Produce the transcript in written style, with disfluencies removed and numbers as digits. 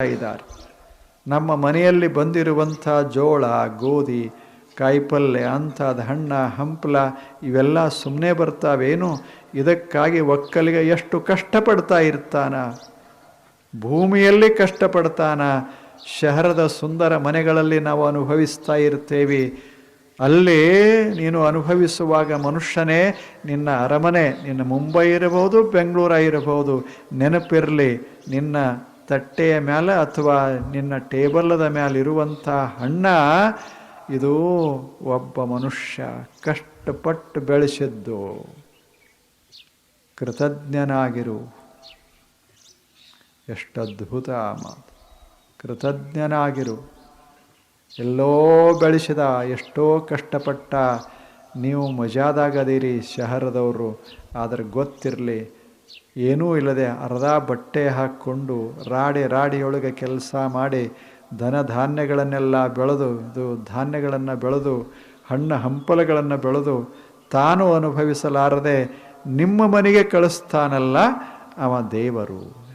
ಇದ್ದಾರೆ. ನಮ್ಮ ಮನೆಯಲ್ಲಿ ಬಂದಿರುವಂಥ ಜೋಳ, ಗೋಧಿ, ಕಾಯಿಪಲ್ಯ, ಅಂಥದ್ದು ಹಣ್ಣ ಹಂಪಲ ಇವೆಲ್ಲ ಸುಮ್ಮನೆ ಬರ್ತಾವೇನು? ಇದಕ್ಕಾಗಿ ಒಕ್ಕಲಿಗ ಎಷ್ಟು ಕಷ್ಟಪಡ್ತಾ ಇರ್ತಾನ, ಭೂಮಿಯಲ್ಲಿ ಕಷ್ಟಪಡ್ತಾನ. ಶಹರದ ಸುಂದರ ಮನೆಗಳಲ್ಲಿ ನಾವು ಅನುಭವಿಸ್ತಾ ಇರ್ತೇವೆ. ಅಲ್ಲಿ ನೀನು ಅನುಭವಿಸುವಾಗ ಮನುಷ್ಯನೇ, ನಿನ್ನ ಅರಮನೆ, ನಿನ್ನ ಮುಂಬೈ ಇರಬಹುದು, ಬೆಂಗಳೂರು ಇರಬಹುದು, ನೆನಪಿರಲಿ, ನಿನ್ನ ತಟ್ಟೆಯ ಮೇಲೆ ಅಥವಾ ನಿನ್ನ ಟೇಬಲದ ಮೇಲೆ ಇರುವಂಥ ಹಣ್ಣ ಇದು ಒಬ್ಬ ಮನುಷ್ಯ ಕಷ್ಟಪಟ್ಟು ಬೆಳೆಸಿದ್ದು. ಕೃತಜ್ಞನಾಗಿರು. ಎಷ್ಟು ಅದ್ಭುತ ಮಾತು. ಕೃತಜ್ಞನಾಗಿರು. ಎಲ್ಲೋ ಬೆಳೆಸಿದ, ಎಷ್ಟೋ ಕಷ್ಟಪಟ್ಟ. ನೀವು ಮಜಾದಾಗದೀರಿ ಶಹರದವರು. ಆದರೆ ಗೊತ್ತಿರಲಿ, ಏನೂ ಇಲ್ಲದೆ ಅರ್ಧ ಬಟ್ಟೆ ಹಾಕ್ಕೊಂಡು ರಾಡಿಯೊಳಗೆ ಕೆಲಸ ಮಾಡಿ ಧಾನ್ಯಗಳನ್ನೆಲ್ಲ ಬೆಳೆದು, ಧಾನ್ಯಗಳನ್ನು ಬೆಳೆದು, ಹಣ್ಣು ಹಂಪಲುಗಳನ್ನು ಬೆಳೆದು ತಾನು ಅನುಭವಿಸಲಾರದೆ ನಿಮ್ಮ ಮನೆಗೆ ಕಳಿಸ್ತಾನಲ್ಲ, ಅವ ದೇವರು.